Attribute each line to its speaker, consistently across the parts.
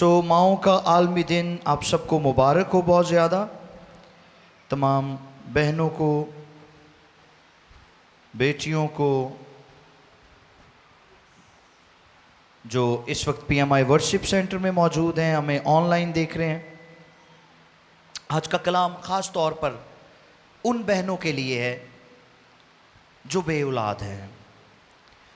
Speaker 1: माओं का आलमी दिन आप सबको मुबारक हो बहुत ज़्यादा। तमाम बहनों को, बेटियों को जो इस वक्त PMI वर्शिप सेंटर में मौजूद हैं, हमें ऑनलाइन देख रहे हैं। आज का कलाम ख़ास तौर पर उन बहनों के लिए है जो बे औलाद हैं।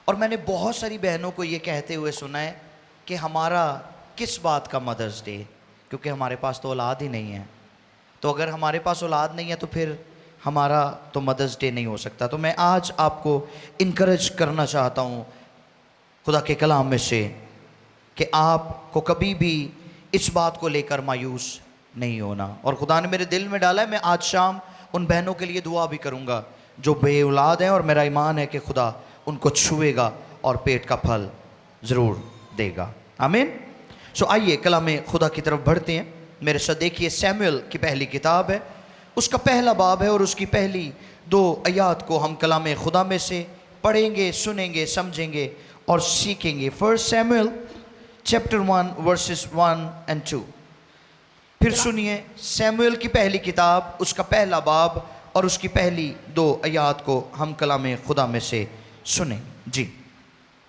Speaker 1: और मैंने बहुत सारी बहनों को ये कहते हुए सुना है कि हमारा किस बात का मदर्स डे, क्योंकि हमारे पास तो औलाद ही नहीं है। तो अगर हमारे पास औलाद नहीं है तो फिर हमारा तो मदर्स डे नहीं हो सकता। तो मैं आज आपको इनकरेज करना चाहता हूँ खुदा के कलाम में से कि आपको कभी भी इस बात को लेकर मायूस नहीं होना। और खुदा ने मेरे दिल में डाला है, मैं आज शाम उन बहनों के लिए दुआ भी करूँगा जो बे औलाद हैं, और मेरा ईमान है कि खुदा उनको छुएगा और पेट का फल ज़रूर देगा। आमीन। सो आइए कलाम खुदा की तरफ बढ़ते हैं। मेरे साथ देखिए, सैमुएल की पहली किताब है, उसका पहला बाब है और उसकी पहली 2 आयात को हम कलाम खुदा में से पढ़ेंगे, सुनेंगे, समझेंगे और सीखेंगे। 1 सैमुएल चैप्टर 1 वर्सेस 1 and 2। फिर सुनिए सैमुएल की पहली किताब, उसका पहला बाब और उसकी पहली 2 आयात को हम कलाम खुदा में से सुने। जी,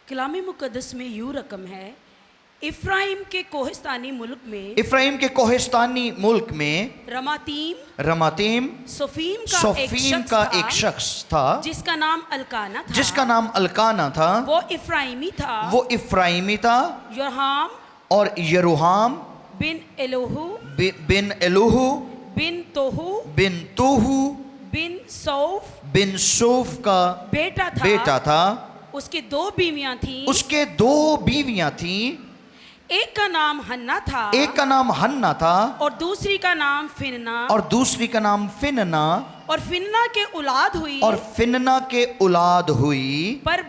Speaker 2: कलाम मुकद्दस में यूं रकम है, इफ्राइम के कोहिस्तानी मुल्क में,
Speaker 1: इफ्राइम के कोहिस्तानी मुल्क में रमातीम सोफीम का एक शख्स था
Speaker 2: जिसका नाम अलकाना था। वो इफ्राइमी था
Speaker 1: यरोहाम और यरोहाम
Speaker 2: बिन एलोहू बिन तोहू बिन सौफ का बेटा था। उसके 2 बीवियां थीं। एक का नाम हन्ना था और दूसरी का नाम फिन्ना। और फिन्ना के औलाद हुई पर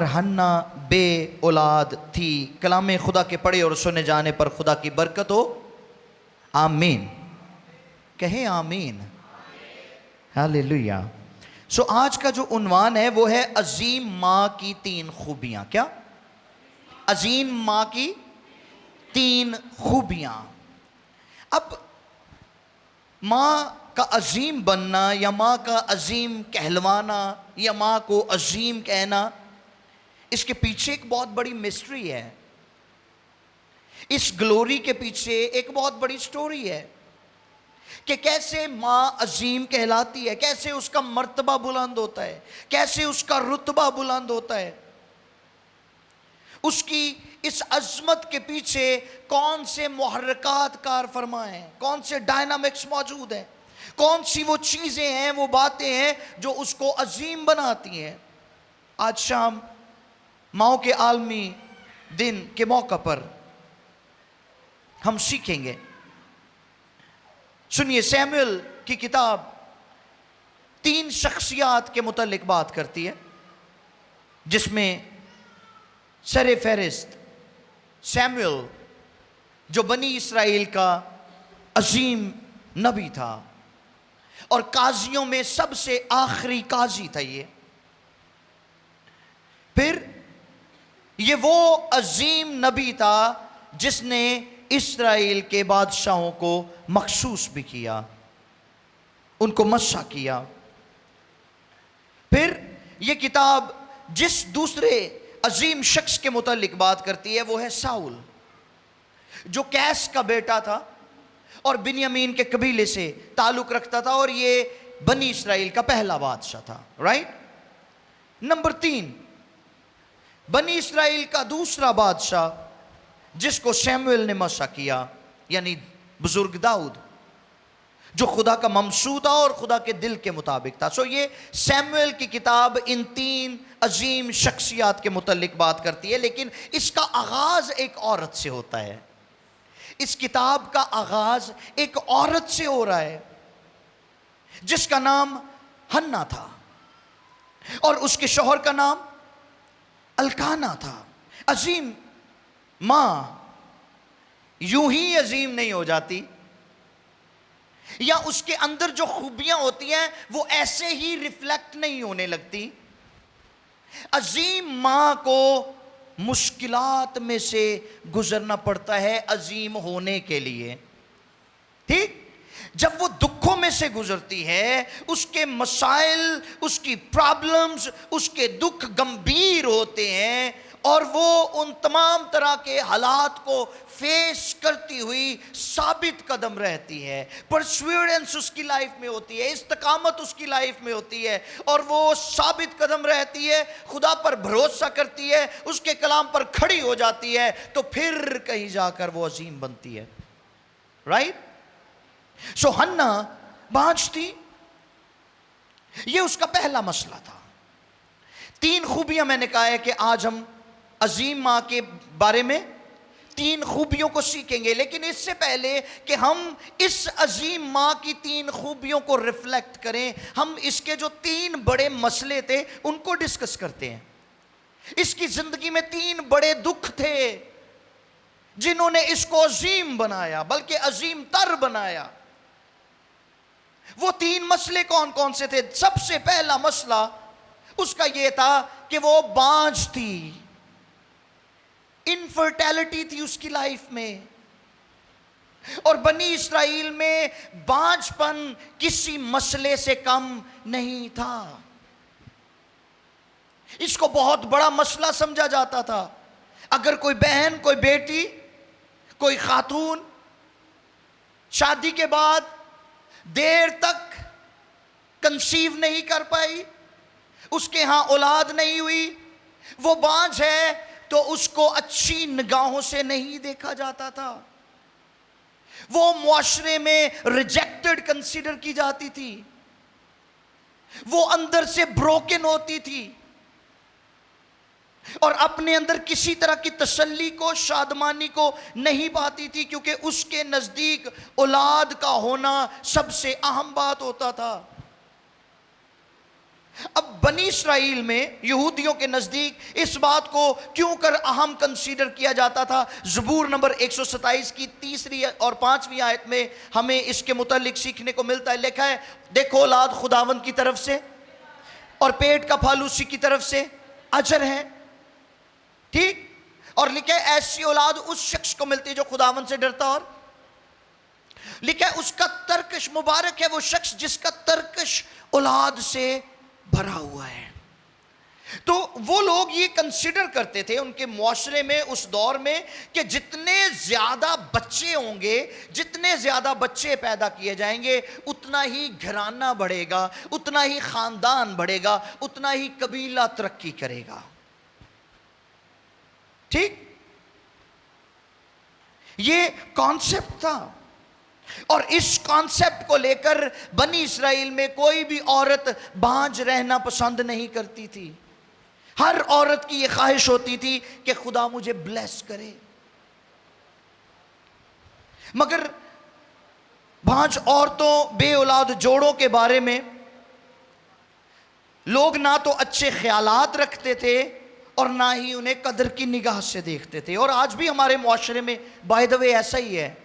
Speaker 2: हन्ना बे औलाद थी। कलाम खुदा के पढ़े और सुने जाने पर खुदा की बरकत हो।
Speaker 1: आमीन। कहें आमीन। हालेलुया। सो आज का जो उन्वान है वो है अजीम माँ की 3 खूबियां। क्या? अजीम माँ की 3 खूबियां। अब माँ का अजीम बनना या माँ का अजीम कहलवाना या माँ को अजीम कहना, इसके पीछे एक बहुत बड़ी मिस्ट्री है। इस ग्लोरी के पीछे एक बहुत बड़ी स्टोरी है कि कैसे माँ अजीम कहलाती है, कैसे उसका मर्तबा बुलंद होता है, कैसे उसका रुतबा बुलंद होता है। उसकी इस अजमत के पीछे कौन से मुहर्रकात कार फरमा हैं, कौन से डायनामिक्स मौजूद हैं, कौन सी वो चीज़ें हैं, वो बातें हैं जो उसको अजीम बनाती हैं। आज शाम माओ के आलमी दिन के मौका पर हम सीखेंगे। सुनिए, सैमुएल की किताब 3 शख्सियात के मुतालिक बात करती है, जिसमें सरे फहरिस्त सैमुएल जो बनी इसराइल का अजीम नबी था और काजियों में सबसे आखिरी काजी था ये। फिर ये वो अजीम नबी था जिसने इसराइल के बादशाहों को मखसूस भी किया, उनको मस्सा किया। फिर ये किताब जिस दूसरे अजीम शख्स के मुतालिक बात करती है वो है साउल, जो कैस का बेटा था और बिन्यामीन के कबीले से ताल्लुक रखता था और ये बनी इसराइल का पहला बादशाह था। राइट। नंबर 3, बनी इसराइल का दूसरा बादशाह जिसको सैमुएल ने मसा किया, यानी बुजुर्ग दाऊद, जो खुदा का ममसू था और खुदा के दिल के मुताबिक था। सो ये सैमुएल की किताब इन 3 अजीम शख्सियात के मुतालिक बात करती है, लेकिन इसका आगाज एक औरत से होता है। इस किताब का आगाज एक औरत से हो रहा है जिसका नाम हन्ना था और उसके शौहर का नाम अलकाना था। अजीम मां यूं ही अजीम नहीं हो जाती, या उसके अंदर जो खूबियां होती हैं वो ऐसे ही रिफ्लेक्ट नहीं होने लगती। अजीम मां को मुश्किलात में से गुजरना पड़ता है अजीम होने के लिए। ठीक, जब वो दुखों में से गुजरती है, उसके मसाइल, उसकी प्रॉब्लम्स, उसके दुख गंभीर होते हैं और वो उन तमाम तरह के हालात को फेस करती हुई साबित कदम रहती है, परसिवरेंस उसकी लाइफ में होती है, इस्तकामत उसकी लाइफ में होती है और वो साबित कदम रहती है, खुदा पर भरोसा करती है, उसके कलाम पर खड़ी हो जाती है, तो फिर कहीं जाकर वो अजीम बनती है। राइट? सो हन्ना बांझ थी, ये उसका पहला मसला था। 3 खूबियां मैंने कहा है कि आज हम अजीम मां के बारे में 3 खूबियों को सीखेंगे, लेकिन इससे पहले कि हम इस अजीम मां की 3 खूबियों को रिफ्लेक्ट करें, हम इसके जो 3 बड़े मसले थे उनको डिस्कस करते हैं। इसकी जिंदगी में 3 बड़े दुख थे जिन्होंने इसको अजीम बनाया, बल्कि अजीम तर बनाया। वो 3 मसले कौन कौन से थे? सबसे पहला मसला उसका यह था कि वो बांझ थी, इनफर्टिलिटी थी उसकी लाइफ में। और बनी इस्राएल में बांझपन किसी मसले से कम नहीं था, इसको बहुत बड़ा मसला समझा जाता था। अगर कोई बहन, कोई बेटी, कोई खातून शादी के बाद देर तक कंसीव नहीं कर पाई, उसके यहां औलाद नहीं हुई, वो बांझ है, तो उसको अच्छी निगाहों से नहीं देखा जाता था। वो मुआशरे में रिजेक्टेड कंसीडर की जाती थी, वो अंदर से ब्रोकन होती थी और अपने अंदर किसी तरह की तसल्ली को, शादमानी को नहीं पाती थी, क्योंकि उसके नजदीक औलाद का होना सबसे अहम बात होता था। अब बनी इस्राएल में यहूदियों के नजदीक इस बात को क्यों कर अहम कंसीडर किया जाता था? ज़बूर नंबर 127 की 3री और 5वीं आयत में हमें इसके मुतालिक सीखने को मिलता है। लिखा है, देखो औलाद खुदावंद की तरफ से और पेट का फल उसी की तरफ से अजर है। ठीक, और लिखा है ऐसी औलाद उस शख्स को मिलती है जो खुदावंद से डरता, और लिखा है उसका तरकश, मुबारक है वो शख्स जिसका तरकश औलाद से भरा हुआ है। तो वो लोग ये कंसिडर करते थे उनके मुआशरे में उस दौर में कि जितने ज्यादा बच्चे होंगे, जितने ज्यादा बच्चे पैदा किए जाएंगे, उतना ही घराना बढ़ेगा, उतना ही खानदान बढ़ेगा, उतना ही कबीला तरक्की करेगा। ठीक, ये कॉन्सेप्ट था और इस कॉन्सेप्ट को लेकर बनी इस्राएल में कोई भी औरत बांझ रहना पसंद नहीं करती थी। हर औरत की यह ख्वाहिश होती थी कि खुदा मुझे ब्लेस करे। मगर बांझ औरतों, बे औलाद जोड़ों के बारे में लोग ना तो अच्छे ख्यालात रखते थे और ना ही उन्हें कदर की निगाह से देखते थे। और आज भी हमारे मुआशरे में बाय द वे ऐसा ही है।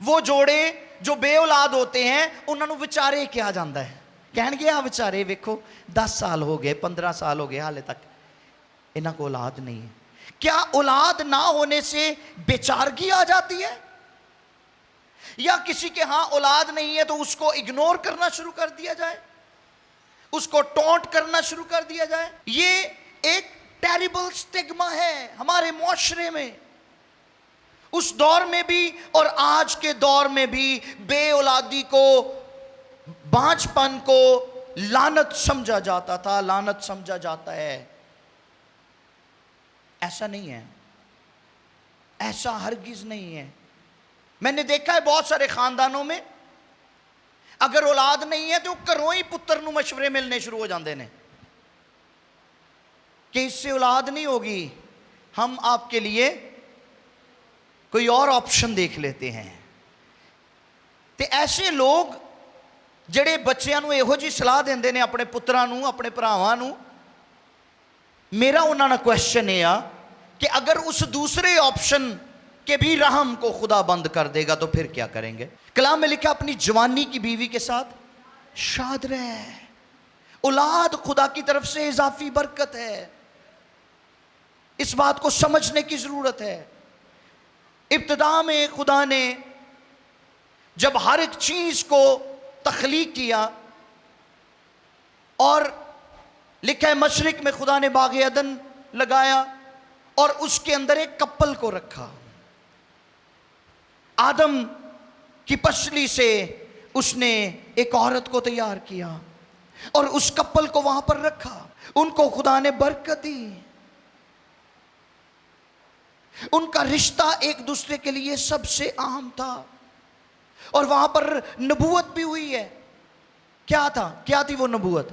Speaker 1: वो जोड़े जो बे औलाद होते हैं उन्होंने विचारे क्या जाता है, कहणगे आ विचारे वेखो 10 साल हो गए, 15 साल हो गए, हाले तक इन्हों को औलाद नहीं है। क्या औलाद ना होने से बेचारगी आ जाती है? या किसी के यहां औलाद नहीं है तो उसको इग्नोर करना शुरू कर दिया जाए, उसको टोंट करना शुरू कर दिया जाए? ये एक टेरिबल स्टिग्मा है हमारे मुआशरे में। उस दौर में भी और आज के दौर में भी बे औलादी को, बांझपन को लानत समझा जाता था, लानत समझा जाता है। ऐसा नहीं है, ऐसा हरगिज नहीं है। मैंने देखा है बहुत सारे खानदानों में अगर औलाद नहीं है तो घरों ही पुत्र नूं मशवरे मिलने शुरू हो जाते हैं कि इससे औलाद नहीं होगी, हम आपके लिए कोई और ऑप्शन देख लेते हैं। ते ऐसे लोग ਜਿਹੜੇ ਬੱਚਿਆਂ ਨੂੰ ਇਹੋ ਜੀ ਸਲਾਹ ਦਿੰਦੇ ਨੇ ਆਪਣੇ ਪੁੱਤਰਾਂ ਨੂੰ, ਆਪਣੇ ਭਰਾਵਾਂ ਨੂੰ, मेरा उन्होंने क्वेश्चन है कि अगर उस दूसरे ऑप्शन के भी रहम को खुदा बंद कर देगा तो फिर क्या करेंगे? कलाम में लिखा अपनी जवानी की बीवी के साथ शाद रहे। औलाद खुदा की तरफ से इजाफी बरकत है। اس بات کو سمجھنے کی ضرورت ہے. ابتدا میں خدا نے جب ہر ایک چیز کو تخلیق کیا اور لکھا ہے مشرق میں خدا نے باغ عدن لگایا اور اس کے اندر ایک کپل کو رکھا. آدم کی پسلی سے اس نے ایک عورت کو تیار کیا اور اس کپل کو وہاں پر رکھا. ان کو خدا نے برکت دی. ان کا رشتہ ایک دوسرے کے لیے سب سے اہم تھا اور وہاں پر نبوت بھی ہوئی ہے. کیا تھی وہ نبوت؟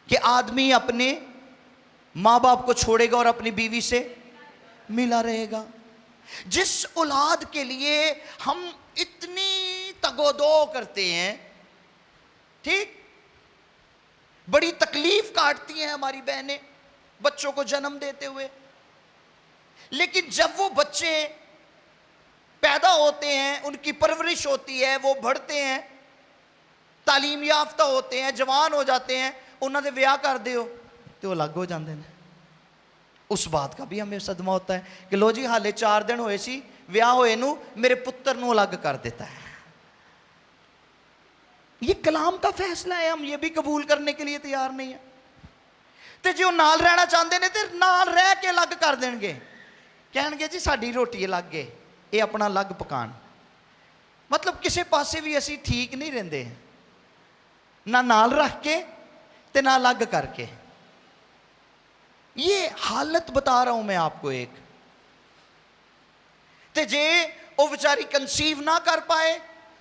Speaker 1: کہ آدمی اپنے ماں باپ کو چھوڑے گا اور اپنی بیوی سے ملا رہے گا. جس اولاد کے لیے ہم اتنی تگودو کرتے ہیں، ٹھیک، بڑی تکلیف کاٹتی ہیں ہماری بہنیں بچوں کو جنم دیتے ہوئے، لیکن جب وہ بچے پیدا ہوتے ہیں، ان کی پرورش ہوتی ہے، وہ بڑھتے ہیں، تعلیم یافتہ ہوتے ہیں، جوان ہو جاتے ہیں، انہوں نے ویاہ کر دیو تو الگ ہو جاندے ہیں. اس بات کا بھی ہمیں صدمہ ہوتا ہے کہ لو جی حالے 4 دن ہوئے سی ویاہ ہوئے نو میرے پتر نو الگ کر دیتا ہے. یہ کلام کا فیصلہ ہے، ہم یہ بھی قبول کرنے کے لیے تیار نہیں ہیں. تے جو نال رہنا چاہتے ہیں تے نال رہ کے الگ کر دیں گے، کہیں گے جی ساڈی روٹی الگ ہے، یہ اپنا الگ پکان. مطلب کسی پاسے بھی اسی ٹھیک نہیں رہندے، نہ نال رکھ کے تے نہ الگ کر کے. یہ حالت بتا رہا ہوں میں آپ کو ایک. تے جے وہ بیچاری کنسیو نہ کر پائے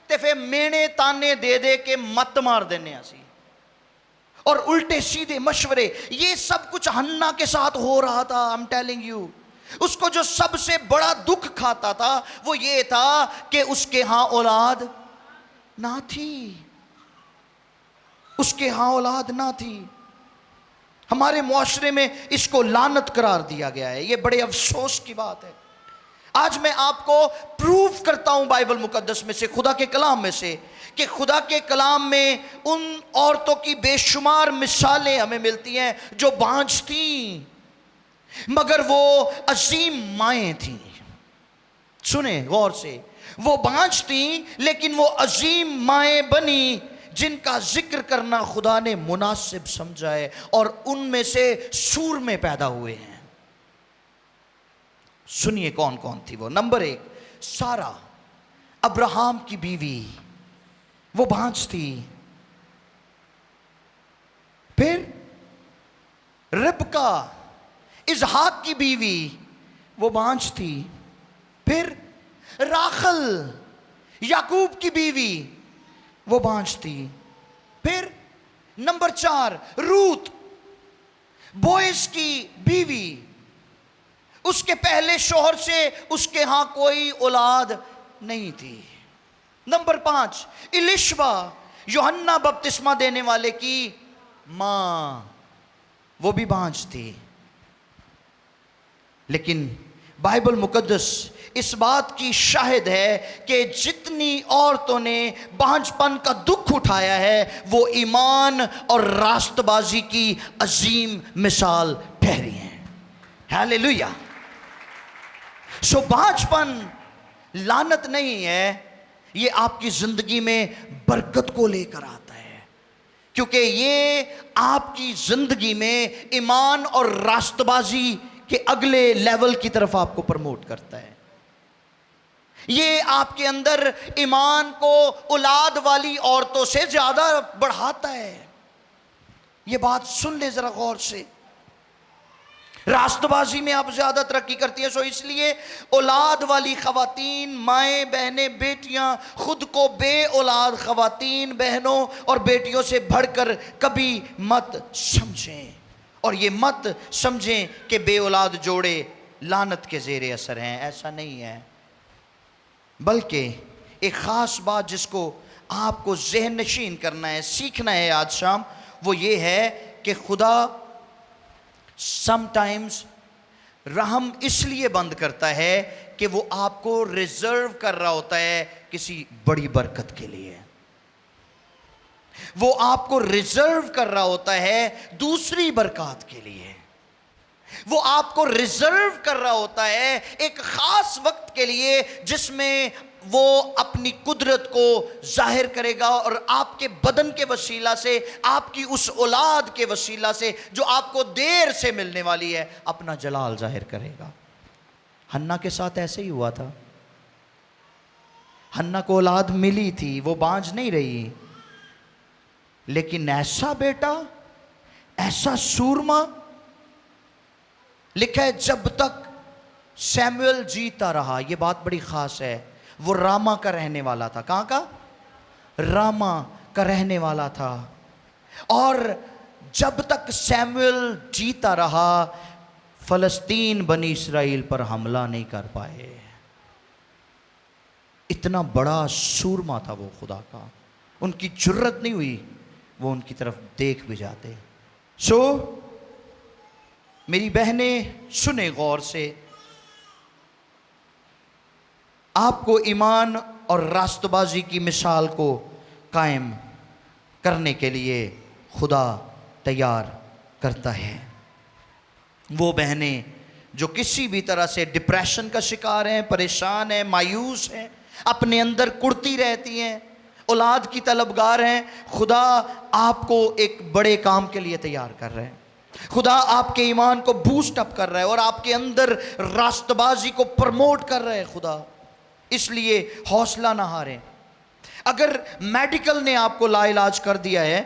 Speaker 1: تے پھر مینے تانے دے دے کے مت مار دینے اسی اور الٹے سیدھے مشورے. یہ سب کچھ حنا کے ساتھ ہو رہا تھا. I'm telling you. اس کو جو سب سے بڑا دکھ کھاتا تھا وہ یہ تھا کہ اس کے ہاں اولاد نہ تھی. اس کے ہاں اولاد نہ تھی. ہمارے معاشرے میں اس کو لعنت قرار دیا گیا ہے. یہ بڑے افسوس کی بات ہے. آج میں آپ کو پروف کرتا ہوں بائبل مقدس میں سے، خدا کے کلام میں سے، کہ خدا کے کلام میں ان عورتوں کی بے شمار مثالیں ہمیں ملتی ہیں جو بانجھ تھیں مگر وہ عظیم مائیں تھیں. سنیں غور سے، وہ بانجھ تھیں لیکن وہ عظیم مائیں بنی جن کا ذکر کرنا خدا نے مناسب سمجھا ہے، اور ان میں سے سور میں پیدا ہوئے ہیں. سنیے کون کون تھی وہ. نمبر 1 سارہ، ابراہم کی بیوی، وہ بانجھ تھی. پھر ربکا، اسحاق کی بیوی، وہ بانجھ تھی. پھر راخل، یعقوب کی بیوی، وہ بانجھ تھی. پھر نمبر 4 روت، بوئز کی بیوی، اس کے پہلے شوہر سے اس کے ہاں کوئی اولاد نہیں تھی. نمبر 5 الیشبا، یوحنا بپتسمہ دینے والے کی ماں، وہ بھی بانجھ تھی. لیکن بائبل مقدس اس بات کی شاہد ہے کہ جتنی عورتوں نے بانجھ پن کا دکھ اٹھایا ہے وہ ایمان اور راست بازی کی عظیم مثال ٹھہری ہیں. ہیلیلویا. سو بانجھ پن لعنت نہیں ہے، یہ آپ کی زندگی میں برکت کو لے کر آتا ہے، کیونکہ یہ آپ کی زندگی میں ایمان اور راست بازی کے اگلے لیول کی طرف آپ کو پروموٹ کرتا ہے. یہ آپ کے اندر ایمان کو اولاد والی عورتوں سے زیادہ بڑھاتا ہے. یہ بات سن لیں ذرا غور سے. راست بازی میں آپ زیادہ ترقی کرتی ہیں، سو اس لیے اولاد والی خواتین، مائیں، بہنیں، بیٹیاں خود کو بے اولاد خواتین، بہنوں اور بیٹیوں سے بڑھ کر کبھی مت سمجھیں، اور یہ مت سمجھیں کہ بے اولاد جوڑے لعنت کے زیر اثر ہیں. ایسا نہیں ہے، بلکہ ایک خاص بات جس کو آپ کو ذہن نشین کرنا ہے، سیکھنا ہے آج شام، وہ یہ ہے کہ خدا سم ٹائمز رحم اس لیے بند کرتا ہے کہ وہ آپ کو ریزرو کر رہا ہوتا ہے کسی بڑی برکت کے لیے. وہ آپ کو ریزرو کر رہا ہوتا ہے دوسری برکات کے لیے. وہ آپ کو ریزرو کر رہا ہوتا ہے ایک خاص وقت کے لیے جس میں وہ اپنی قدرت کو ظاہر کرے گا، اور آپ کے بدن کے وسیلہ سے، آپ کی اس اولاد کے وسیلہ سے جو آپ کو دیر سے ملنے والی ہے، اپنا جلال ظاہر کرے گا۔ حنا کے ساتھ ایسے ہی ہوا تھا۔ حنا کو اولاد ملی تھی، وہ بانجھ نہیں رہی، لیکن ایسا بیٹا، ایسا سورما، لکھا ہے جب تک سیموئل جیتا رہا۔ یہ بات بڑی خاص ہے، وہ راما کا رہنے والا تھا۔ کہاں کا؟ راما کا رہنے والا تھا، اور جب تک سیموئل جیتا رہا فلسطین بنی اسرائیل پر حملہ نہیں کر پائے۔ اتنا بڑا سورما تھا وہ خدا کا، ان کی جرت نہیں ہوئی وہ ان کی طرف دیکھ بھی جاتے۔ میری بہنیں سنیں غور سے، آپ کو ایمان اور راست بازی کی مثال کو قائم کرنے کے لیے خدا تیار کرتا ہے۔ وہ بہنیں جو کسی بھی طرح سے ڈپریشن کا شکار ہیں، پریشان ہیں، مایوس ہیں، اپنے اندر کڑتی رہتی ہیں، اولاد کی طلبگار ہیں، خدا آپ کو ایک بڑے کام کے لیے تیار کر رہے ہیں۔ خدا آپ کے ایمان کو بوسٹ اپ کر رہا ہے اور آپ کے اندر راست بازی کو پرموٹ کر رہا ہے خدا۔ اس لیے حوصلہ نہ ہاریں۔ اگر میڈیکل نے آپ کو لا علاج کر دیا ہے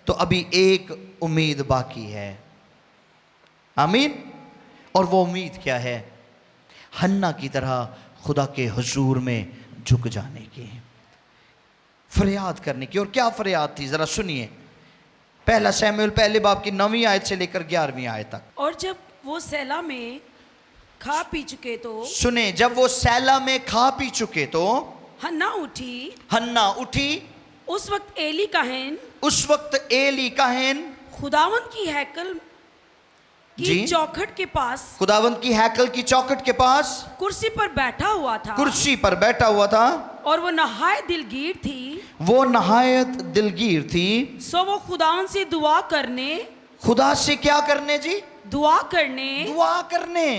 Speaker 1: تو ابھی ایک امید باقی ہے۔ آمین۔ اور وہ امید کیا ہے؟ حنا کی طرح خدا کے حضور میں جھک جانے کی، فریاد کرنے کی۔ اور کیا فریاد تھی؟ ذرا سنیے، پہلا سیموئیل پہلے باب کی 9ویں آیت سے لے کر 11ویں آیت تک۔
Speaker 2: اور جب وہ سیلا میں کھا پی چکے تو
Speaker 1: سنیں، جب وہ سیلا میں کھا پی چکے تو
Speaker 2: حنا اٹھی۔
Speaker 1: حنا اٹھی۔
Speaker 2: اس وقت ایلی کاہن
Speaker 1: اس وقت ایلی کاہن
Speaker 2: خداوند کی ہیکل کی چوکھٹ کے پاس،
Speaker 1: خداوند کی ہیکل کی چوکھٹ کے پاس
Speaker 2: کرسی پر بیٹھا ہوا تھا،
Speaker 1: کرسی پر بیٹھا ہوا تھا،
Speaker 2: اور وہ نہایت دلگیر تھی۔
Speaker 1: وہ نہایت دلگیر تھی۔
Speaker 2: سو وہ خداوند سے دعا کرنے،
Speaker 1: خدا سے کیا کرنے جی؟
Speaker 2: دعا کرنے
Speaker 1: دعا کرنے،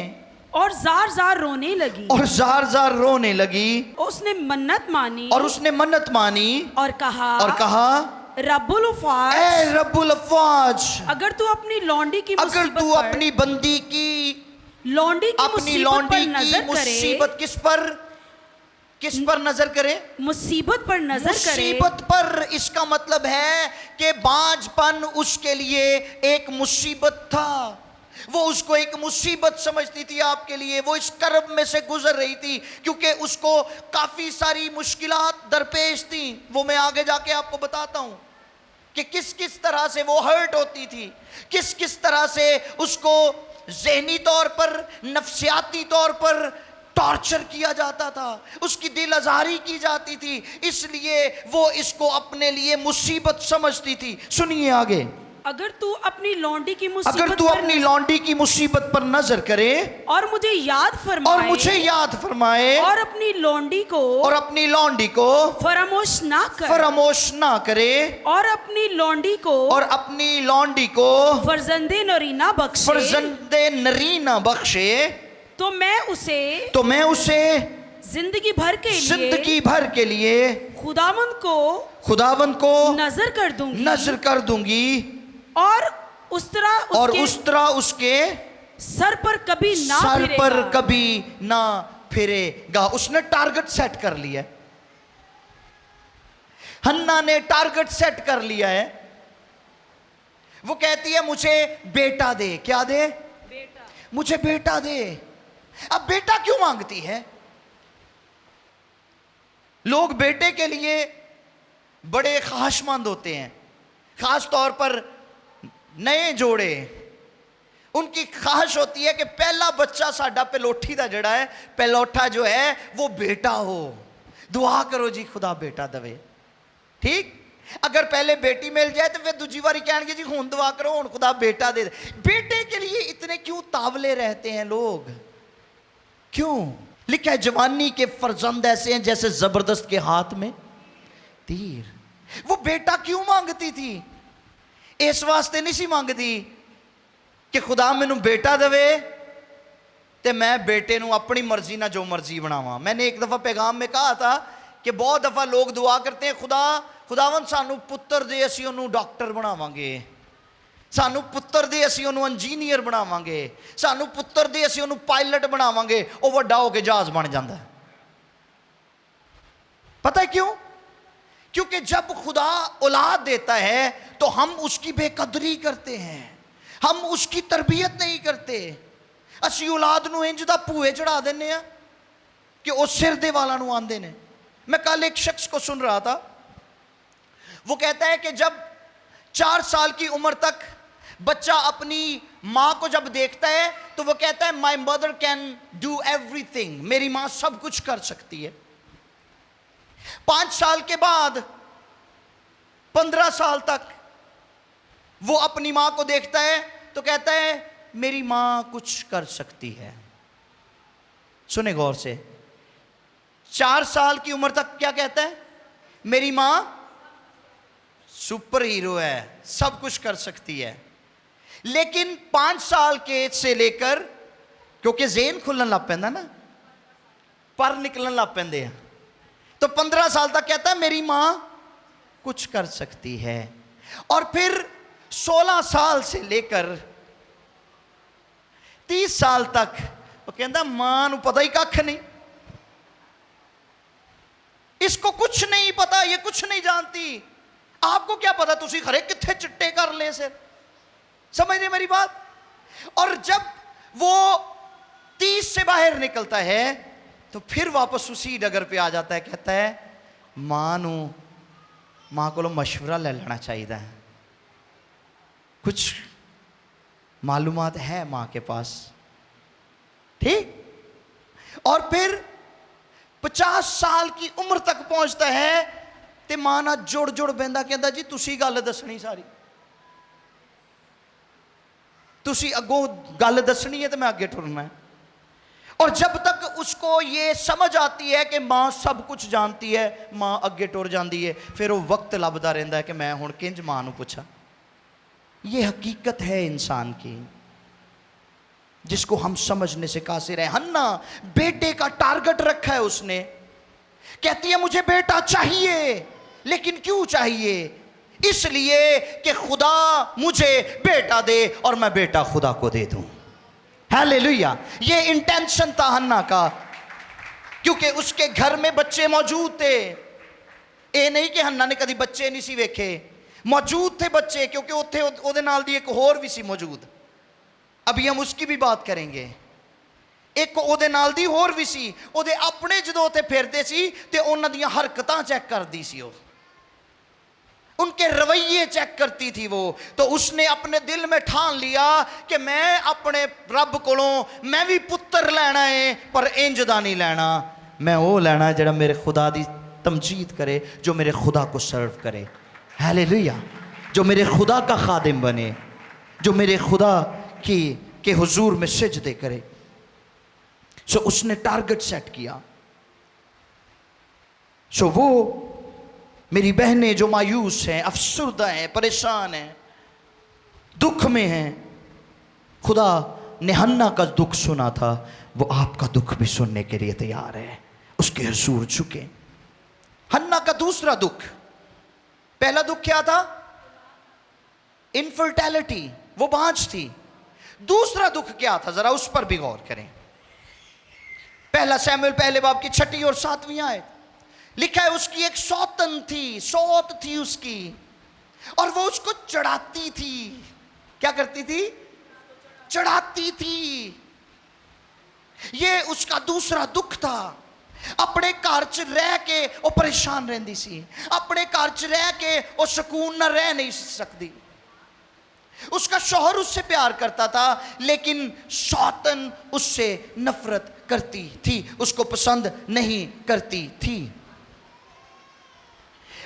Speaker 2: اور زار زار رونے لگی۔
Speaker 1: اور زار زار رونے لگی۔
Speaker 2: اس نے منت مانی
Speaker 1: اور اس نے منت مانی
Speaker 2: اور کہا رب الافواج،
Speaker 1: اے رب الافواج،
Speaker 2: اگر تو اپنی لونڈی کی
Speaker 1: اگر
Speaker 2: مصیبت
Speaker 1: تو
Speaker 2: پر،
Speaker 1: اپنی بندی کی،
Speaker 2: لونڈی کی
Speaker 1: اپنی
Speaker 2: مصیبت
Speaker 1: لونڈی
Speaker 2: پر
Speaker 1: کی
Speaker 2: نظر کرے،
Speaker 1: مصیبت کس پر نظر کرے؟
Speaker 2: مصیبت پر نظر کرے،
Speaker 1: مصیبت پر۔ اس کا مطلب ہے کہ بانجھ پن اس کے لیے ایک مصیبت تھا، وہ اس کو ایک مصیبت سمجھتی تھی آپ کے لیے۔ وہ اس کرب میں سے گزر رہی تھی کیونکہ اس کو کافی ساری مشکلات درپیش تھیں۔ وہ میں آگے جا کے آپ کو بتاتا ہوں کہ کس طرح سے وہ ہرٹ ہوتی تھی، کس طرح سے اس کو ذہنی طور پر، نفسیاتی طور پر ٹارچر کیا جاتا تھا، اس کی دل آزاری کی جاتی تھی، اس لیے وہ اس کو اپنے لیے مصیبت سمجھتی تھی۔ سنیے آگے،
Speaker 2: اگر تو اپنی لونڈی کی
Speaker 1: اگر
Speaker 2: مصیبت
Speaker 1: تو
Speaker 2: پر
Speaker 1: اپنی لونڈی کی مصیبت پر نظر کرے
Speaker 2: اور مجھے یاد
Speaker 1: اور
Speaker 2: فرمائے،
Speaker 1: مجھے یاد فرمائے،
Speaker 2: اور اپنی لونڈی کو
Speaker 1: اور اپنی لونڈی کو
Speaker 2: فراموش نہ کر،
Speaker 1: فراموش نہ کرے،
Speaker 2: اور اپنی لونڈی کو
Speaker 1: اور اپنی لونڈی کو
Speaker 2: فرزند نرینہ بخشے،
Speaker 1: فرزند نرینہ بخشے،
Speaker 2: تو میں اسے زندگی بھر کے لیے،
Speaker 1: زندگی بھر کے لیے خداوند کو
Speaker 2: نظر کر دوں گی،
Speaker 1: نظر کر دوں گی،
Speaker 2: اور اس طرح
Speaker 1: اس کے
Speaker 2: سر پر کبھی نہ
Speaker 1: سر
Speaker 2: پھرے
Speaker 1: پر
Speaker 2: گا۔
Speaker 1: کبھی نہ پھرے گا۔ اس نے ٹارگٹ سیٹ کر لیا ہے، حنا نے ٹارگٹ سیٹ کر لیا ہے۔ وہ کہتی ہے مجھے بیٹا دے۔ کیا دے؟
Speaker 2: بیٹا۔
Speaker 1: مجھے بیٹا دے۔ اب بیٹا کیوں مانگتی ہے؟ لوگ بیٹے کے لیے بڑے خواہشمند ہوتے ہیں، خاص طور پر نئے جوڑے۔ ان کی خواہش ہوتی ہے کہ پہلا بچہ ساڈا پلوٹھی دا جڑا ہے، پلوٹھا جو ہے وہ بیٹا ہو۔ دعا کرو جی خدا بیٹا دوے، ٹھیک؟ اگر پہلے بیٹی مل جائے تو پھر دوسری باری کہیں گے جی ہون دعا کرو، ہون خدا بیٹا دے۔ بیٹے کے لیے اتنے کیوں تاولے رہتے ہیں لوگ؟ کیوں؟ لکھا ہے جوانی کے فرزند ایسے ہیں جیسے زبردست کے ہاتھ میں تیر۔ وہ بیٹا کیوں مانگتی تھی؟ اس واسطے نہیں سی مانگتی کہ خدا مینوں بیٹا دے تے میں بیٹے نوں اپنی مرضی نہ جو مرضی بناواں. میں نے ایک دفعہ پیغام میں کہا تھا کہ بہت دفعہ لوگ دعا کرتے ہیں خداوند سانوں پتر دے اسی انہوں ڈاکٹر بناواں گے, سانوں پتر دے اسی انہوں انجینئر بناواں گے, سانوں پتر دے اسی انہوں پائلٹ بناواں گے, وہ وڈا ہو کے جہاز بن جاندا ہے. پتہ ہے کیوں؟ کیونکہ جب خدا اولاد دیتا ہے تو ہم اس کی بے قدری کرتے ہیں, ہم اس کی تربیت نہیں کرتے. اسی اولاد نو انج دا پوئے چڑھا دینے ہیں کہ وہ سر دے والا نو آندے نے. میں کل ایک شخص کو سن رہا تھا, وہ کہتا ہے کہ جب 4 سال کی عمر تک بچہ اپنی ماں کو جب دیکھتا ہے تو وہ کہتا ہے my mother can do every thing, میری ماں سب کچھ کر سکتی ہے. 5 سال کے بعد 15 سال تک وہ اپنی ماں کو دیکھتا ہے تو کہتا ہے میری ماں کچھ کر سکتی ہے. سنیں غور سے, 4 سال کی عمر تک کیا کہتا ہے؟ میری ماں سپر ہیرو ہے, سب کچھ کر سکتی ہے. لیکن 5 سال کے سے لے کر, کیونکہ ذہن کھلن لگ پیندا نا, پر نکلن لگ پیندے ہیں, تو 15 سال تک کہتا ہے میری ماں کچھ کر سکتی ہے. اور پھر 16 سال سے لے کر 30 سال تک وہ کہتا ماں نو پتہ ہی ککھ نہیں, اس کو کچھ نہیں پتا, یہ کچھ نہیں جانتی. آپ کو کیا پتا تسی خرے کتھے چٹے کر لے سے. سمجھ رہے میری بات؟ اور جب وہ 30 سے باہر نکلتا ہے تو پھر واپس اسی ڈگر پہ آ جاتا ہے, کہتا ہے ماں کو مشورہ لے لینا چاہیے, کچھ معلومات ہے ماں کے پاس, ٹھیک. اور پھر 50 سال کی عمر تک پہنچتا ہے تے ماں نہ جڑ بہندا, کہندا جی تسی گل دسنی ساری, تسی اگوں گل دسنی ہے تو میں اگے ٹرنا ہے. اور جب تک اس کو یہ سمجھ آتی ہے کہ ماں سب کچھ جانتی ہے, ماں اگے ٹر جاندی ہے, پھر وہ وقت لبدا رہندا ہے کہ میں ہن کنج ماں نو پوچھا. یہ حقیقت ہے انسان کی جس کو ہم سمجھنے سے قاصر ہیں. ہنا بیٹے کا ٹارگٹ رکھا ہے اس نے, کہتی ہے مجھے بیٹا چاہیے. لیکن کیوں چاہیے؟ اس لیے کہ خدا مجھے بیٹا دے اور میں بیٹا خدا کو دے دوں. ہیلیلویا. یہ انٹینشن تھا ہنا کا, کیونکہ اس کے گھر میں بچے موجود تھے. اے نہیں کہ ہنا نے کدی بچے نہیں سی ویکھے, موجود تھے بچے, کیونکہ اوتھے او دے نال دی ایک ہور بھی سی موجود. ابھی ہم اس کی بھی بات کریں گے. ایک او دے نال دی ہور بھی سی, او دے اپنے جدوں تے پھردے سی تے انہاں دیاں حرکتاں چیک کردی سی, ان کے رویے چیک کرتی تھی وہ. تو اس نے اپنے دل میں ٹھان لیا کہ میں اپنے رب کولوں میں بھی پتر لینا ہے, پر انج دا نہیں لینا, میں وہ لینا ہے جڑا میرے خدا دی تمجید کرے, جو میرے خدا کو سرو کرے. ہیلیلویا. جو میرے خدا کا خادم بنے, جو میرے خدا کے حضور میں سجدے کرے. سو اس نے ٹارگٹ سیٹ کیا. سو وہ میری بہنیں جو مایوس ہیں, افسردہ ہیں, پریشان ہیں, دکھ میں ہیں, خدا نے ہنا کا دکھ سنا تھا, وہ آپ کا دکھ بھی سننے کے لیے تیار ہے. اس کے حضور جھکے. ہنا کا دوسرا دکھ, پہلا دکھ کیا تھا؟ انفرٹیلٹی, وہ بانجھ تھی. دوسرا دکھ کیا تھا؟ ذرا اس پر بھی غور کریں. پہلا سیموئیل پہلے باب کی 6 اور 7 آیت لکھا ہے, اس کی ایک سوتن تھی, سوت تھی اس کی, اور وہ اس کو چڑھاتی تھی. کیا کرتی تھی؟ چڑھاتی تھی. یہ اس کا دوسرا دکھ تھا. اپنے گھر چ رہ کے وہ پریشان رہندی سی, اپنے گھر چ رہ کے وہ سکون نہ رہ نہیں سکتی. اس کا شوہر اس سے پیار کرتا تھا, لیکن سوتن اس سے نفرت کرتی تھی, اس کو پسند نہیں کرتی تھی.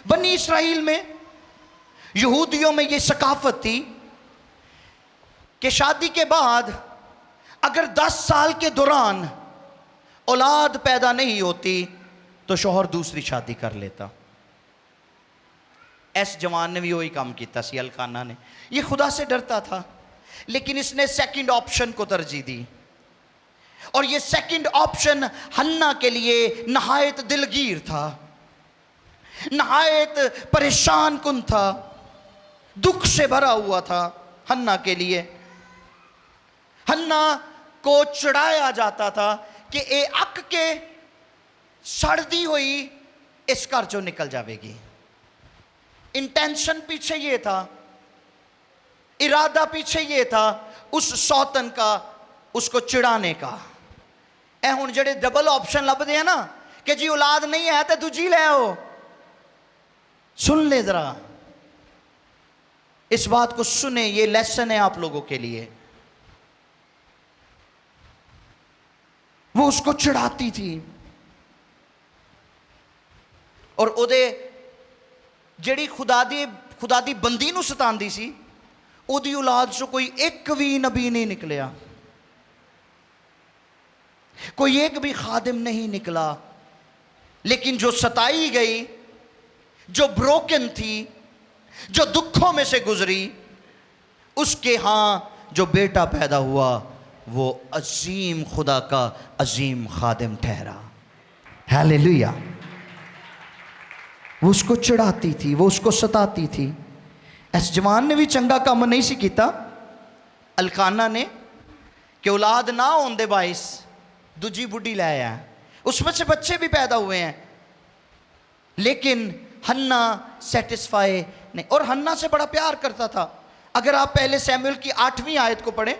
Speaker 1: بنی اسرائیل میں, یہودیوں میں یہ ثقافت تھی کہ شادی کے بعد اگر 10 سال کے دوران اولاد پیدا نہیں ہوتی تو شوہر دوسری شادی کر لیتا. ایس جوان نے بھی وہی کام کیتا سی, الکانا نے. یہ خدا سے ڈرتا تھا. لیکن اس نے سیکنڈ آپشن کو ترجیح دی، اور یہ سیکنڈ آپشن حنا کے لیے نہایت دلگیر تھا، نہایت پریشان کن تھا، دکھ سے بھرا ہوا تھا حنا کے لیے۔ حنا کو چڑھایا جاتا تھا کہ اے اک کے سڑ دی ہوئی اس گھر چوں نکل جاوے گی۔ انٹینشن پیچھے یہ تھا، ارادہ پیچھے یہ تھا اس سوتن کا، اس کو چڑھانے کا۔ اے ہن جڑے ڈبل آپشن لب دے ہیں نا کہ جی اولاد نہیں ہے تے دوجی لے آؤ، سن لے ذرا اس بات کو سنیں، یہ لیسن ہے آپ لوگوں کے لیے۔ وہ اس کو چڑھاتی تھی، اور او دے جڑی خدا دی بندی نو ستاندی سی، او دی اولاد چوں کوئی ایک بھی نبی نہیں نکلیا، کوئی ایک بھی خادم نہیں نکلا، لیکن جو ستائی گئی، جو بروکن تھی، جو دکھوں میں سے گزری، اس کے ہاں جو بیٹا پیدا ہوا وہ عظیم خدا کا عظیم خادم ٹھہرا۔ ہیلیلویا۔ وہ اس کو چڑھاتی تھی، وہ اس کو ستاتی تھی۔ اس جوان نے بھی چنگا کام نہیں سی کیتا، الکانا نے، کہ اولاد نہ ہون دے باعث دوجی بڈھی لے آیا، اس میں سے بچے بھی پیدا ہوئے ہیں، لیکن حنا سیٹسفائی نہیں، اور حنا سے بڑا پیار کرتا تھا۔ اگر آپ پہلے سیموئیل کی 8ویں آیت کو پڑھیں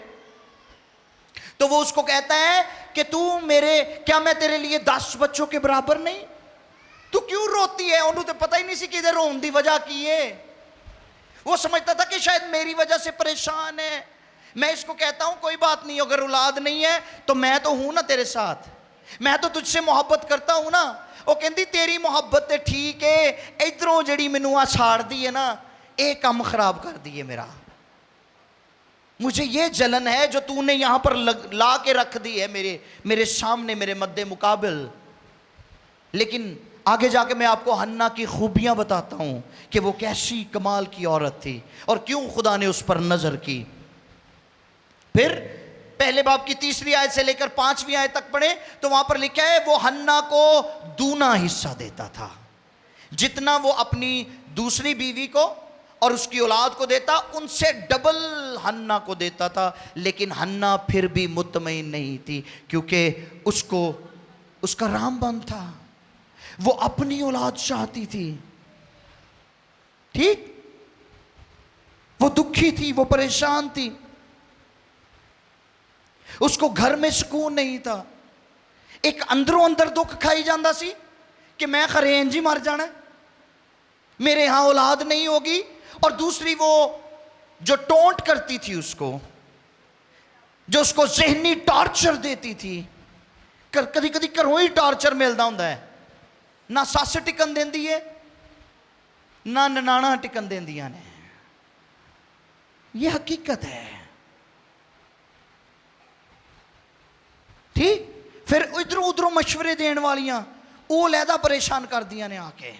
Speaker 1: تو وہ اس کو کہتا ہے کہ کیا میں تیرے لیے 10 بچوں کے برابر نہیں؟ تو کیوں روتی ہے؟ انہوں تو پتہ ہی نہیں سی کہ رون دی وجہ کی ہے۔ وہ سمجھتا تھا کہ شاید میری وجہ سے پریشان ہے۔ میں اس کو کہتا ہوں کوئی بات نہیں، اگر اولاد نہیں ہے تو میں تو ہوں نا تیرے ساتھ، میں تو تجھ سے محبت کرتا ہوں نا۔ وہ کہندی تیری محبت تے ٹھیک ہے، ادھروں جڑی مینوں چھاڑ دی ہے نا، اے کم خراب کر دی ہے میرا، مجھے یہ جلن ہے جو تو نے یہاں پر لا کے رکھ دی ہے میرے سامنے، میرے مد مقابل۔ لیکن آگے جا کے میں آپ کو حنا کی خوبیاں بتاتا ہوں کہ وہ کیسی کمال کی عورت تھی اور کیوں خدا نے اس پر نظر کی۔ پھر پہلے باب کی 3 آیت سے لے کر 5ویں آیت تک پڑھیں تو وہاں پر لکھا ہے وہ حنا کو دونا حصہ دیتا تھا، جتنا وہ اپنی دوسری بیوی کو اور اس کی اولاد کو دیتا ان سے ڈبل حنا کو دیتا تھا۔ لیکن حنا پھر بھی مطمئن نہیں تھی، کیونکہ اس کا رام بند تھا، وہ اپنی اولاد چاہتی تھی، ٹھیک؟ وہ دکھی تھی، وہ پریشان تھی، اس کو گھر میں سکون نہیں تھا۔ ایک اندروں اندر دکھ کھائی جاندہ سی کہ میں خرین جی مر جانا ہے، میرے ہاں اولاد نہیں ہوگی، اور دوسری وہ جو ٹونٹ کرتی تھی اس کو، جو اس کو ذہنی ٹارچر دیتی تھی، کدی کدی گھروں ہی ٹارچر ملتا ہوں ہے، نہ سس ٹکن دیندی ہے نہ ننانا ٹکن دیندیاں نے، یہ حقیقت ہے، ٹھیک؟ پھر ادھر ادھر مشورے دین والیاں وہ علیحدہ پریشان کر دیا نے آ کے۔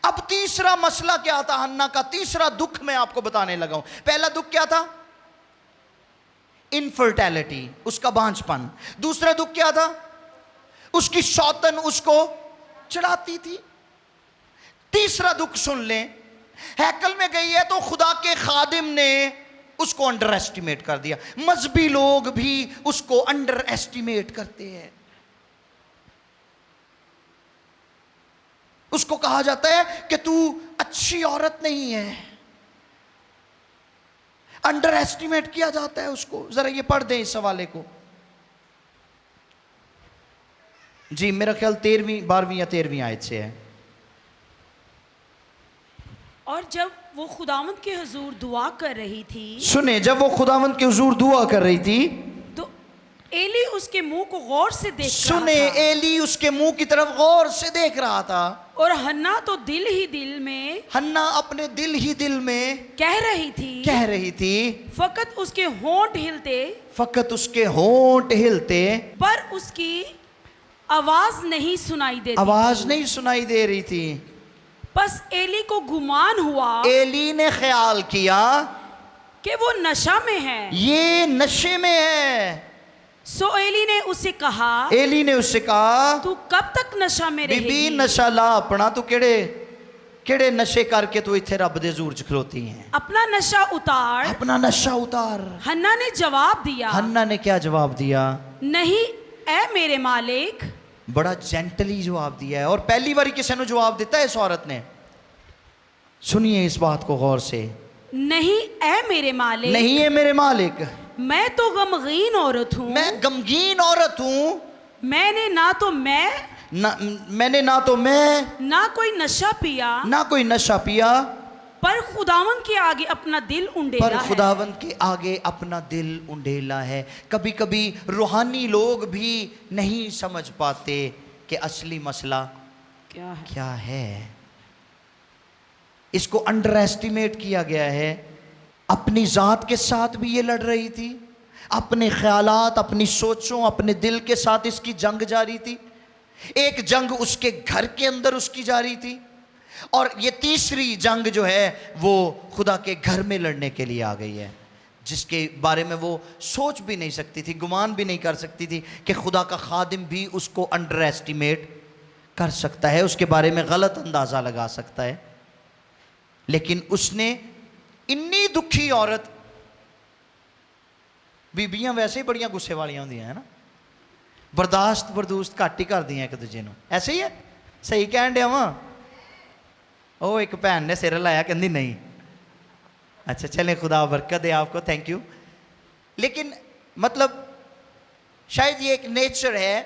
Speaker 1: اب تیسرا مسئلہ کیا تھا حنا کا؟ تیسرا دکھ میں آپ کو بتانے لگا ہوں۔ پہلا دکھ کیا تھا؟ انفرٹیلٹی، اس کا بانجھ پن۔ دوسرا دکھ کیا تھا؟ اس کی سوتن اس کو چڑھاتی تھی۔ تیسرا دکھ سن لیں، ہیکل میں گئی ہے تو خدا کے خادم نے اس کو انڈر ایسٹیمیٹ کر دیا۔ مذہبی لوگ بھی اس کو انڈر ایسٹیمیٹ کرتے ہیں، اس کو کہا جاتا ہے کہ تو اچھی عورت نہیں ہے، انڈر ایسٹیمیٹ کیا جاتا ہے اس کو۔ ذرا یہ پڑھ دیں اس حوالے کو، جی میرا خیال 12ویں یا 13ویں آیت سے ہے۔
Speaker 2: اور جب وہ خداوند کے حضور دعا کر رہی تھی،
Speaker 1: سنیں، جب وہ خداوند کے حضور دعا کر رہی تھی
Speaker 2: تو ایلی اس کے منہ کو غور سے دیکھ رہا
Speaker 1: سنیں،
Speaker 2: تھا،
Speaker 1: ایلی اس کے منہ کی طرف غور سے دیکھ رہا تھا،
Speaker 2: اور حنا تو دل ہی دل میں
Speaker 1: حنا اپنے دل ہی دل میں
Speaker 2: کہہ رہی تھی
Speaker 1: فقط
Speaker 2: اس کے ہونٹ ہلتے
Speaker 1: فقط اس کے ہونٹ ہلتے،
Speaker 2: پر اس کی آواز نہیں سنائی دیتی،
Speaker 1: آواز نہیں سنائی دے رہی تھی۔
Speaker 2: بس ایلی کو گمان ہوا
Speaker 1: ایلی نے خیال کیا
Speaker 2: कि वो नशा में है।
Speaker 1: ये नशे में है।
Speaker 2: सो एली ने उससे कहा,
Speaker 1: एली ने उससे कहा,
Speaker 2: तू कब तक नशा में
Speaker 1: बीबी
Speaker 2: रहेगी?
Speaker 1: नशा ला अपना, तू केड़े नशे करके तू इत्थे रब दे हजूर च खलोती है,
Speaker 2: अपना नशा उतार।
Speaker 1: अपना नशा उतार।
Speaker 2: हन्ना ने जवाब दिया,
Speaker 1: हन्ना ने क्या जवाब दिया?
Speaker 2: नहीं ए मेरे मालिक।
Speaker 1: बड़ा जेंटली जवाब दिया है, और पहली बार किसी ने जवाब दिता है इस औरत ने। सुनिए इस बात को गौर से,
Speaker 2: नहीं ए मेरे मालिक,
Speaker 1: नहीं है मेरे मालिक,
Speaker 2: मैं तो गमगीन औरत हूँ।
Speaker 1: मैं गमगीन औरत हूँ,
Speaker 2: मैंने ना तो मैं ना कोई नशा पिया,
Speaker 1: ना कोई नशा पिया,
Speaker 2: पर खुदावन के आगे अपना दिल उंडेला
Speaker 1: पर
Speaker 2: है।
Speaker 1: खुदावंद के आगे अपना दिल उंडेला है। कभी कभी रूहानी लोग भी नहीं समझ पाते कि असली मसला
Speaker 2: क्या है?
Speaker 1: क्या है। इसको अंडर एस्टिमेट किया गया है। अपनी ज़ात के साथ भी ये लड़ रही थी, अपने ख्यालात, अपनी सोचों, अपने दिल के साथ इसकी जंग जारी थी। एक जंग उसके घर के अंदर उसकी जारी थी, और ये तीसरी जंग जो है वो खुदा के घर में लड़ने के लिए आ गई है, जिसके बारे में वो सोच भी नहीं सकती थी, गुमान भी नहीं कर सकती थी कि खुदा का खादिम भी उसको अंडर एस्टिमेट कर सकता है, उसके बारे में गलत अंदाज़ा लगा सकता है। लेकिन उसने इन्नी दुखी औरत, बीबियां वैसे ही बड़ियां गुस्से वालियां होंदियां है ना, बर्दाश्त घट ही कर दियां एक दूजे नूं, ऐसे ही है। सही कहन दिया वां। ओ एक भैन ने सिर लाया, कहती नहीं। अच्छा चलें, खुदा बरकत दे आपको, थैंक यू। लेकिन मतलब शायद ये एक नेचर है